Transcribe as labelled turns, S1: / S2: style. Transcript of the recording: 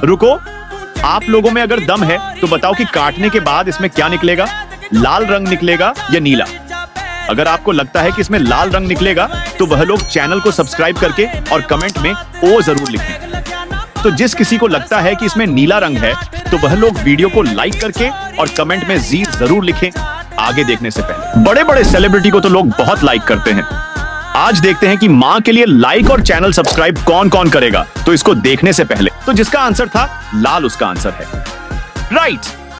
S1: रुको, आप लोगों में अगर दम है तो बताओ कि काटने के बाद इसमें क्या निकलेगा, लाल रंग निकलेगा या नीला? अगर आपको लगता है कि इसमें लाल रंग निकलेगा तो वह लोग चैनल को सब्सक्राइब करके और कमेंट में ओ जरूर लिखें। तो जिस किसी को लगता है कि इसमें नीला रंग है तो वह लोग वीडियो को लाइक करके और कमेंट में जी जरूर लिखें। आगे देखने से पहले बड़े बड़े सेलिब्रिटी को तो लोग बहुत लाइक करते हैं। आज देखते हैं कि माँ के लिए लाइक और चैनल सब्सक्राइब कौन कौन करेगा। तो इसको देखने से पहले तो जिसका आंसर था लाल, उसका आंसर है राइट।